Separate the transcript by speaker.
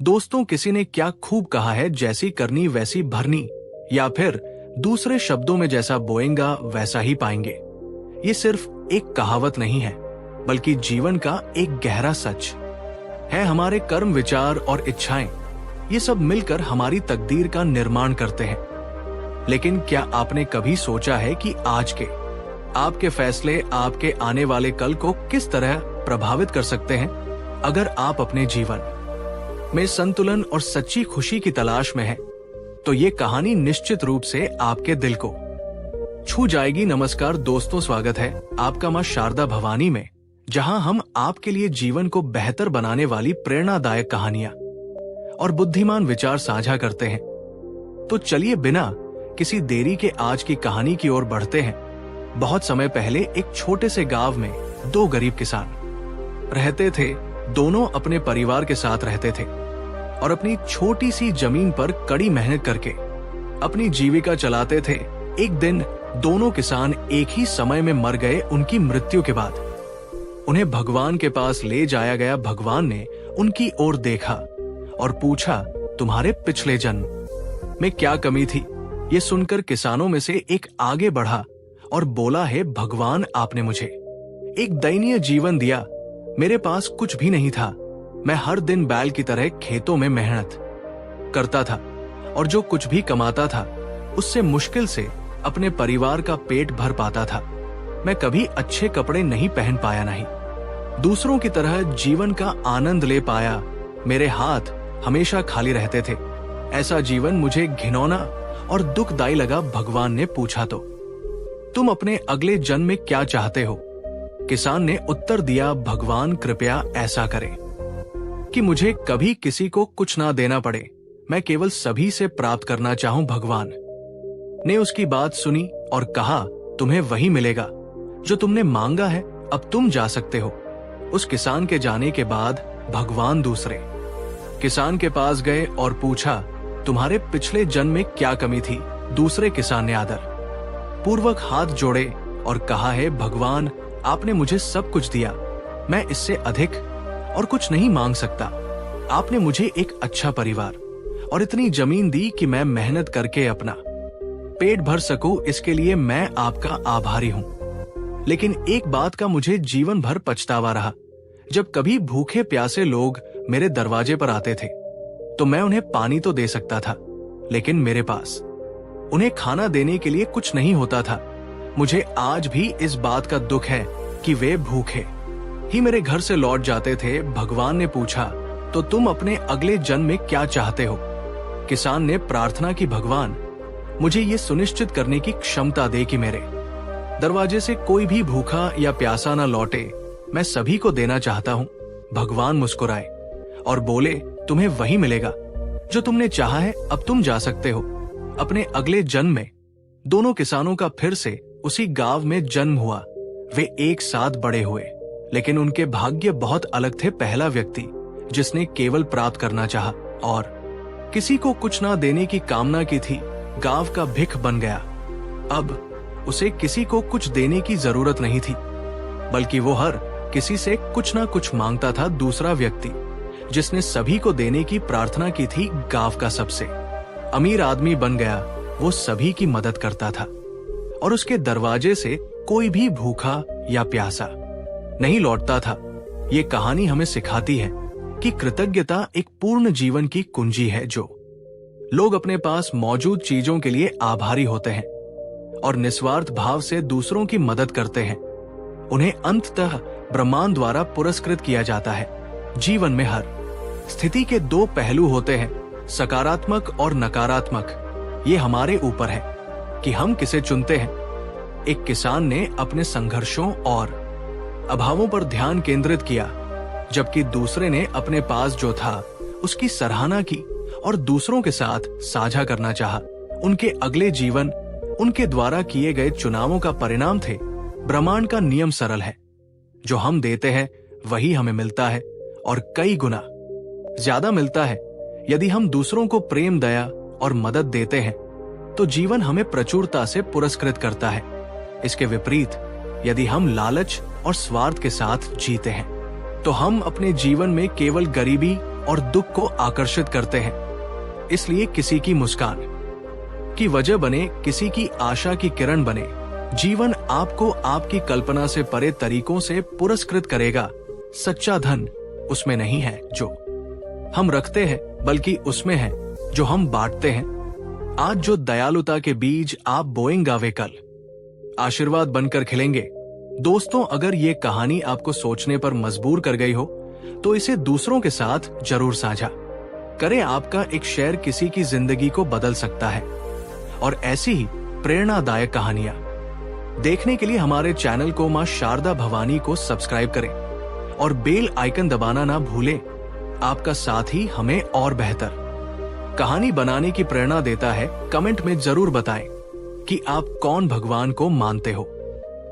Speaker 1: दोस्तों, किसी ने क्या खूब कहा है, जैसी करनी वैसी भरनी, या फिर दूसरे शब्दों में जैसा बोएंगा वैसा ही पाएंगे। ये सिर्फ एक कहावत नहीं है, बल्कि जीवन का एक गहरा सच है। हमारे कर्म, विचार और इच्छाएं, ये सब मिलकर हमारी तकदीर का निर्माण करते हैं। लेकिन क्या आपने कभी सोचा है कि आज के आपके फैसले आपके आने वाले कल को किस तरह प्रभावित कर सकते हैं? अगर आप अपने जीवन में संतुलन और सच्ची खुशी की तलाश में हैं, तो ये कहानी निश्चित रूप से आपके दिल को छू जाएगी। नमस्कार दोस्तों, स्वागत है आपका मां शारदा भवानी में, जहां हम आपके लिए जीवन को बेहतर बनाने वाली प्रेरणादायक कहानियां और बुद्धिमान विचार साझा करते हैं। तो चलिए बिना किसी देरी के आज की कहानी की ओर बढ़ते हैं। बहुत समय पहले एक छोटे से गांव में दो गरीब किसान रहते थे। दोनों अपने परिवार के साथ रहते थे और अपनी छोटी सी जमीन पर कड़ी मेहनत करके अपनी जीविका चलाते थे। एक दिन दोनों किसान एक ही समय में मर गए। उनकी मृत्यु के बाद उन्हें भगवान के पास ले जाया गया। भगवान ने उनकी ओर देखा और पूछा, तुम्हारे पिछले जन्म में क्या कमी थी? ये सुनकर किसानों में से एक आगे बढ़ा और बोला, है भगवान, आपने मुझे एक दयनीय जीवन दिया। मेरे पास कुछ भी नहीं था। मैं हर दिन बैल की तरह खेतों में मेहनत करता था और जो कुछ भी कमाता था उससे मुश्किल से अपने परिवार का पेट भर पाता था। मैं कभी अच्छे कपड़े नहीं पहन पाया, नहीं दूसरों की तरह जीवन का आनंद ले पाया। मेरे हाथ हमेशा खाली रहते थे। ऐसा जीवन मुझे घिनौना और दुखदाई लगा। भगवान ने पूछा, तो तुम अपने अगले जन्म में क्या चाहते हो? किसान ने उत्तर दिया, भगवान कृपया ऐसा करें कि मुझे कभी किसी को कुछ ना देना पड़े। मैं केवल सभी से प्राप्त करना चाहूं। भगवान ने उसकी बात सुनी और कहा, तुम्हें वही मिलेगा जो तुमने मांगा है। अब तुम जा सकते हो। उस किसान के जाने के बाद भगवान दूसरे किसान के पास गए और पूछा, तुम्हारे पिछले जन्म में क्या कमी थी? दूसरे किसान ने आदर पूर्वक हाथ जोड़े और कहा, है भगवान, आपने मुझे सब कुछ दिया। मैं इससे अधिक और कुछ नहीं मांग सकता। आपने मुझे एक अच्छा परिवार और इतनी जमीन दी कि मैं मेहनत करके अपना पेट भर सकूं। इसके लिए मैं आपका आभारी हूं। लेकिन एक बात का मुझे जीवन भर पछतावा रहा। जब कभी भूखे प्यासे लोग मेरे दरवाजे पर आते थे तो मैं उन्हें पानी तो दे सकता था, लेकिन मेरे पास उन्हें खाना देने के लिए कुछ नहीं होता था। मुझे आज भी इस बात का दुख है कि वे भूखे ही मेरे घर से लौट जाते थे। भगवान ने पूछा, तो तुम अपने अगले जन्म में क्या चाहते हो? किसान ने प्रार्थना की, भगवान, मुझे ये सुनिश्चित करने की क्षमता दे कि मेरे दरवाजे से कोई भी भूखा या प्यासा न लौटे। मैं सभी को देना चाहता हूँ। भगवान मुस्कुराए और बोले, तुम्हें वही मिलेगा जो तुमने चाहा है। अब तुम जा सकते हो। अपने अगले जन्म में दोनों किसानों का फिर से उसी गांव में जन्म हुआ। वे एक साथ बड़े हुए, लेकिन उनके भाग्य बहुत अलग थे। पहला व्यक्ति जिसने केवल प्राप्त करना चाहा और किसी को कुछ ना देने की कामना की थी, गांव का भिख बन गया। अब उसे किसी को कुछ देने की जरूरत नहीं थी, बल्कि वो हर किसी से कुछ ना कुछ मांगता था। दूसरा व्यक्ति जिसने सभी को देने की प्रार्थना की थी, गांव का सबसे अमीर आदमी बन गया। वो सभी की मदद करता था और उसके दरवाजे से कोई भी भूखा या प्यासा नहीं लौटता था। ये कहानी हमें सिखाती है कि कृतज्ञता एक पूर्ण जीवन की कुंजी है। जो लोग अपने पास मौजूद चीजों के लिए आभारी होते हैं और निस्वार्थ भाव से दूसरों की मदद करते हैं, उन्हें अंततः ब्रह्मांड द्वारा पुरस्कृत किया जाता है। जीवन में हर स्थिति के दो पहलू होते हैं, सकारात्मक और नकारात्मक। ये हमारे ऊपर है कि हम किसे चुनते हैं। एक किसान ने अपने संघर्षों और अभावों पर ध्यान केंद्रित किया, जबकि दूसरे ने अपने पास जो था उसकी सराहना की और दूसरों के साथ साझा करना चाहा। उनके अगले जीवन उनके द्वारा किए गए चुनावों का परिणाम थे। ब्रह्मांड का नियम सरल है, जो हम देते हैं वही हमें मिलता है और कई गुना ज्यादा मिलता है। यदि हम दूसरों को प्रेम, दया और मदद देते हैं तो जीवन हमें प्रचुरता से पुरस्कृत करता है। इसके विपरीत यदि हम लालच और स्वार्थ के साथ जीते हैं तो हम अपने जीवन में केवल गरीबी और दुख को आकर्षित करते हैं। इसलिए किसी की मुस्कान की वजह बने, किसी की आशा की किरण बने, जीवन आपको आपकी कल्पना से परे तरीकों से पुरस्कृत करेगा। सच्चा धन उसमें नहीं है जो हम रखते हैं, बल्कि उसमें है जो हम बांटते हैं। आज जो दयालुता के बीज आप बोएंगे वे कल आशीर्वाद बनकर खिलेंगे। दोस्तों, अगर ये कहानी आपको सोचने पर मजबूर कर गई हो तो इसे दूसरों के साथ जरूर साझा करें। आपका एक शेयर किसी की जिंदगी को बदल सकता है। और ऐसी ही प्रेरणादायक कहानियां देखने के लिए हमारे चैनल को मां शारदा भवानी को सब्सक्राइब करें और बेल आइकन दबाना ना भूलें। आपका साथ ही हमें और बेहतर कहानी बनाने की प्रेरणा देता है। कमेंट में जरूर बताएं कि आप कौन भगवान को मानते हो।